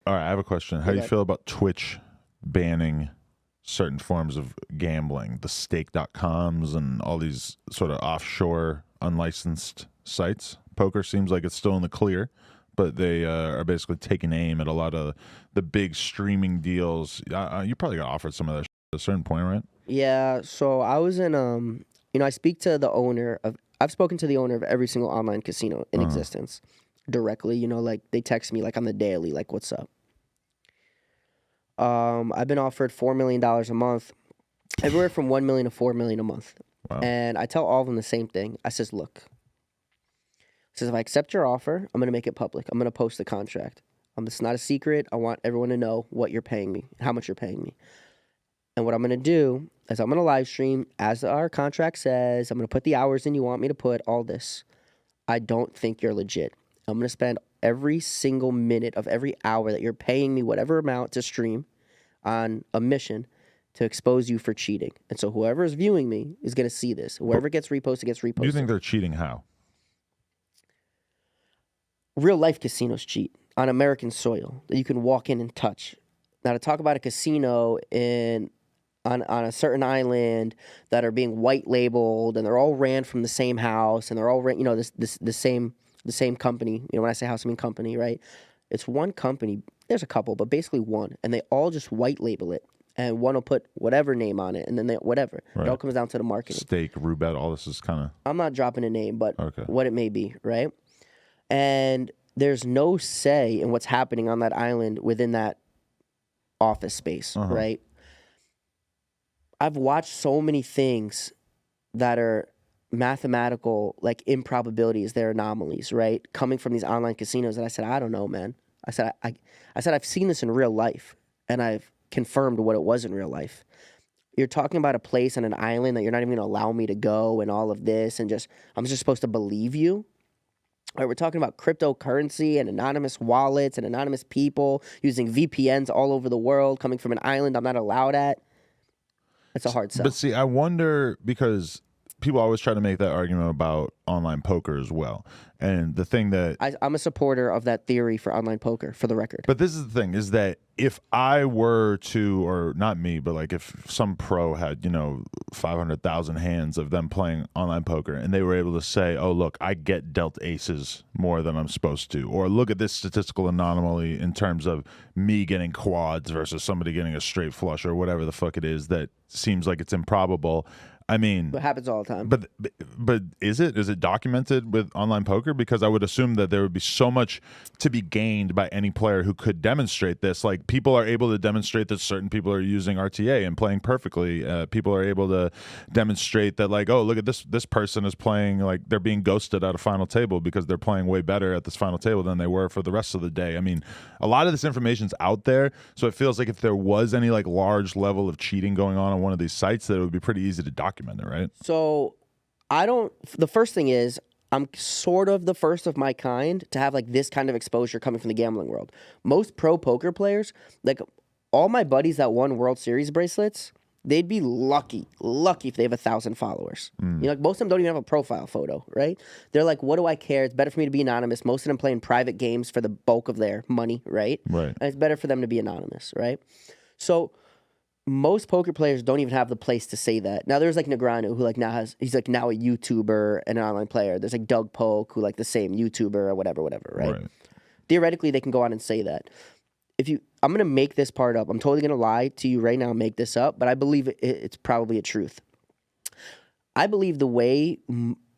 All right, I have a question. How do you feel about Twitch banning certain forms of gambling, the stake.coms and all these sort of offshore unlicensed sites? Poker seems like it's still in the clear, but they are basically taking aim at a lot of the big streaming deals. You probably got offered some of that at a certain point, right? Yeah, so I was in I speak to the owner of I've spoken to the owner of every single online casino in existence directly, like they text me like on the daily, like what's up. I've been offered $4 million a month, everywhere from 1 million to 4 million a month. Wow. And I tell all of them the same thing. I says, look, if I accept your offer, I'm gonna make it public. I'm gonna post the contract. It's not a secret. I want everyone to know what you're paying me, how much you're paying me. And what I'm going to do is I'm going to live stream as our contract says. I'm going to put the hours in you want me to put, all this. I don't think you're legit. I'm going to spend every single minute of every hour that you're paying me whatever amount to stream on a mission to expose you for cheating. And so whoever is viewing me is going to see this. Whoever gets reposted gets reposted. Do you think they're cheating how? Real life casinos cheat on American soil that you can walk in and touch. Now, to talk about a casino on a certain island that are being white labeled and they're all ran from the same house and they're all the same company. When I say house, I mean company, right? It's one company. There's a couple, but basically one, and they all just white label it, and one will put whatever name on it, and then whatever. Right. It all comes down to the marketing. Steak, roulette, all this is kind of. I'm not dropping a name, but what it may be, right? And there's no say in what's happening on that island within that office space, right? I've watched so many things that are mathematical, like improbabilities, they're anomalies, right? Coming from these online casinos, and I said, I don't know, man. I said, I've seen this in real life, and I've confirmed what it was in real life. You're talking about a place on an island that you're not even going to allow me to go, and all of this, and I'm just supposed to believe you. All right, we're talking about cryptocurrency and anonymous wallets and anonymous people using VPNs all over the world, coming from an island I'm not allowed at. It's a hard sell. But see, I wonder, because people always try to make that argument about online poker as well. And the thing that I'm a supporter of that theory for online poker, for the record. But this is the thing, is that if I were to, or not me, but like if some pro had, 500,000 hands of them playing online poker and they were able to say, oh, look, I get dealt aces more than I'm supposed to, or look at this statistical anomaly in terms of me getting quads versus somebody getting a straight flush or whatever the fuck it is that seems like it's improbable. I mean, it happens all the time. But is it documented with online poker? Because I would assume that there would be so much to be gained by any player who could demonstrate this. Like, people are able to demonstrate that certain people are using RTA and playing perfectly. People are able to demonstrate that, like, oh, look at this person is playing, like, they're being ghosted at a final table because they're playing way better at this final table than they were for the rest of the day. I mean, a lot of this information's out there, so it feels like if there was any like large level of cheating going on one of these sites, that it would be pretty easy to document it, right? So the first thing is, I'm sort of the first of my kind to have like this kind of exposure coming from the gambling world. Most pro poker players, like all my buddies that won World Series bracelets, they'd be lucky if they have 1,000 followers. Like most of them don't even have a profile photo, right? They're like, what do I care? It's better for me to be anonymous. Most of them playing private games for the bulk of their money, right? Right. And it's better for them to be anonymous, right? So most poker players don't even have the place to say that. Now there's like Negreanu, who like he's like now a YouTuber and an online player. There's like Doug Polk, who like the same YouTuber or whatever, right? Theoretically, they can go on and say that. I'm gonna make this part up. I'm totally gonna lie to you right now and make this up, but I believe it's probably a truth. I believe the way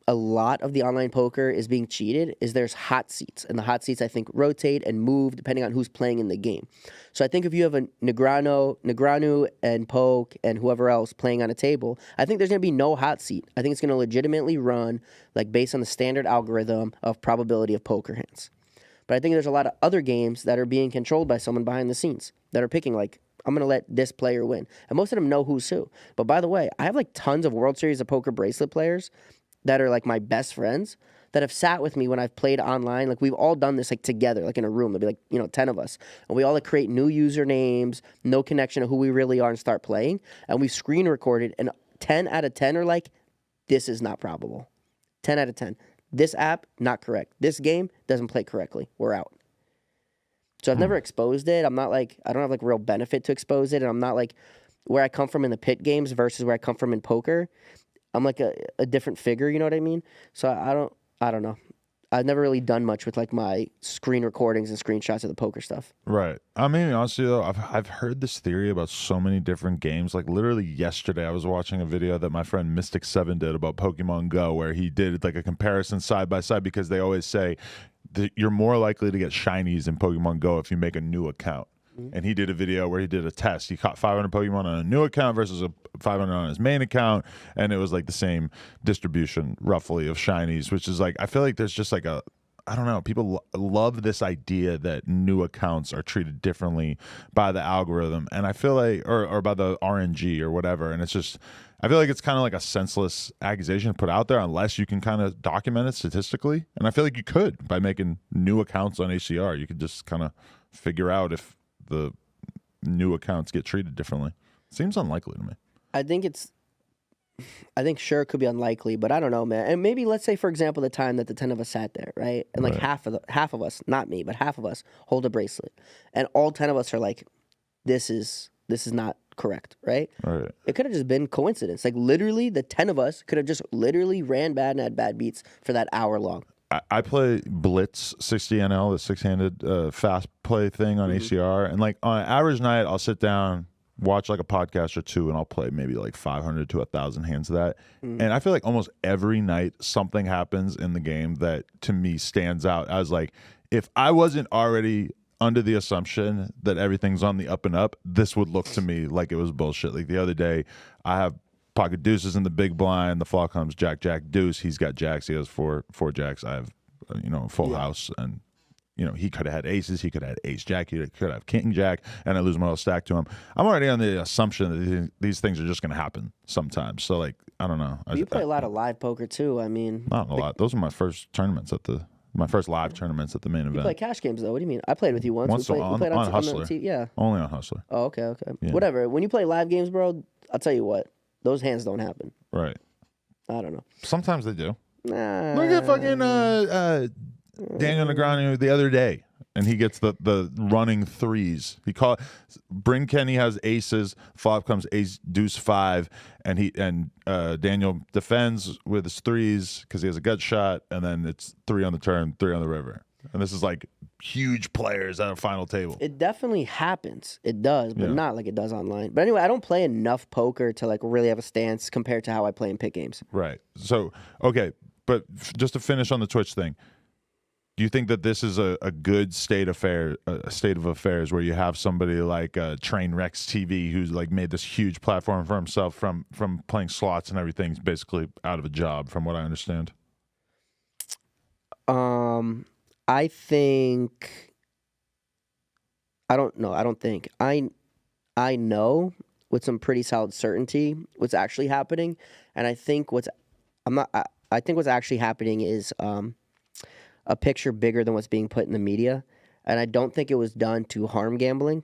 a lot of the online poker is being cheated is there's hot seats, and the hot seats I think rotate and move depending on who's playing in the game. So I think if you have a Negreanu and Poke and whoever else playing on a table, I think there's going to be no hot seat. I think it's going to legitimately run like based on the standard algorithm of probability of poker hands. But I think there's a lot of other games that are being controlled by someone behind the scenes that are picking like, I'm going to let this player win. And most of them know who's who. But by the way, I have like tons of World Series of Poker bracelet players that are like my best friends that have sat with me when I've played online. Like we've all done this like together, like in a room. There'll be like, 10 of us. And we all like create new usernames, no connection to who we really are, and start playing. And we've screen recorded, and 10 out of 10 are like, this is not probable. 10 out of 10. This app, not correct. This game doesn't play correctly. We're out. So I've never exposed it. I'm not like, I don't have like real benefit to expose it. And I'm not like where I come from in the pit games versus where I come from in poker. I'm like a different figure, you know what I mean? So I don't know. I've never really done much with like my screen recordings and screenshots of the poker stuff. Right. I mean, honestly though, I've heard this theory about so many different games. Like literally yesterday, I was watching a video that my friend Mystic7 did about Pokemon Go, where he did like a comparison side by side, because they always say that you're more likely to get shinies in Pokemon Go if you make a new account. And he did a video where he did a test. He caught 500 Pokemon on a new account versus a 500 on his main account, and it was like the same distribution roughly of shinies, which is like, I feel like there's just like a, I don't know, people love this idea that new accounts are treated differently by the algorithm, and I feel like, or by the RNG or whatever, and it's just, I feel like it's kind of like a senseless accusation to put out there unless you can kind of document it statistically, and I feel like you could by making new accounts on ACR. You could just kind of figure out if the new accounts get treated differently. Seems unlikely to me. I think sure it could be unlikely, but I don't know, man. And maybe let's say, for example, the time that the 10 of us sat there, right? And like half of us, not me, but half of us hold a bracelet. And all 10 of us are like, this is not correct, right? Right. It could have just been coincidence. Like literally the 10 of us could have just literally ran bad and had bad beats for that hour long. I play Blitz 60NL, the six-handed fast play thing on ACR, and like on an average night, I'll sit down, watch like a podcast or two, and I'll play maybe like 500 to 1,000 hands of that. And I feel like almost every night something happens in the game that to me stands out as like, if I wasn't already under the assumption that everything's on the up and up, this would look to me like it was bullshit. Like the other day, I have pocket deuces in the big blind. The flop comes Jack, Jack, deuce. He's got jacks. He has four jacks. I have, full house. And, he could have had aces. He could have had ace jack. He could have king jack. And I lose my whole stack to him. I'm already on the assumption that these things are just going to happen sometimes. So, like, I don't know. You play a lot of live poker, too. I mean. Not a lot. Those are my first tournaments my first live tournaments at the main event. You play cash games, though. What do you mean? I played with you once. We played on Hustler. Yeah. Only on Hustler. Oh, okay. Yeah. Whatever. When you play live games, bro, I'll tell you what. Those hands don't happen. Right. I don't know. Sometimes they do. Nah. Look at fucking Daniel Negreanu the other day, and he gets the running threes. Bryn Kenny has aces. Flop comes ace deuce 5, and Daniel defends with his threes because he has a gut shot, and then it's 3 on the turn, 3 on the river. And this is like huge players at a final table. It definitely happens. It does, but not like it does online. But anyway, I don't play enough poker to like really have a stance compared to how I play in pit games. Right. So, okay, but just to finish on the Twitch thing, do you think that this is a good state of affairs where you have somebody like Trainwrecks TV who's like made this huge platform for himself from playing slots and everything's basically out of a job, from what I understand? I think I know with some pretty solid certainty what's actually happening, and I think what's actually happening is a picture bigger than what's being put in the media, and I don't think it was done to harm gambling.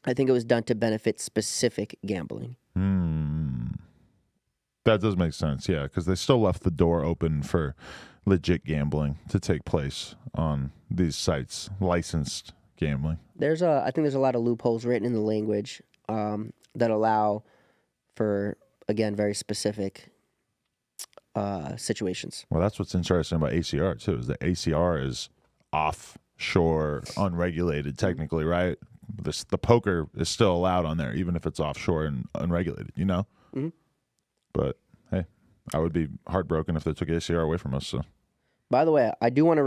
I think it was done to benefit specific gambling. That does make sense, yeah, because they still left the door open for legit gambling to take place on these sites, licensed gambling. I think there's a lot of loopholes written in the language that allow for, again, very specific situations. Well, that's what's interesting about ACR too, is that ACR is offshore, unregulated, technically, right? The poker is still allowed on there, even if it's offshore and unregulated, Mm-hmm. But hey, I would be heartbroken if they took ACR away from us. So, by the way, I do want to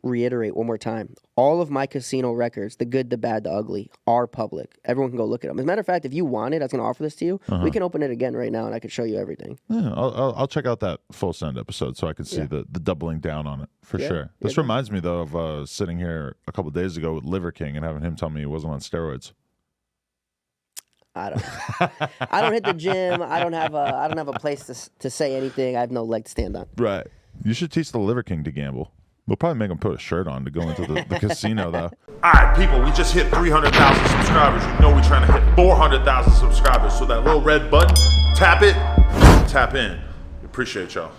reiterate one more time. All of my casino records, the good, the bad, the ugly, are public. Everyone can go look at them. As a matter of fact, if you want it, I was going to offer this to you. We can open it again right now, and I can show you everything. Yeah, I'll check out that full send episode so I can see the doubling down on it for sure. This reminds me though of sitting here a couple days ago with Liver King and having him tell me he wasn't on steroids. I don't hit the gym. I don't have a place to say anything. I have no leg to stand on. Right. You should teach the Liver King to gamble. We'll probably make him put a shirt on to go into the casino, though. All right, people, we just hit 300,000 subscribers. You know we're trying to hit 400,000 subscribers. So that little red button, tap it, tap in. We appreciate y'all.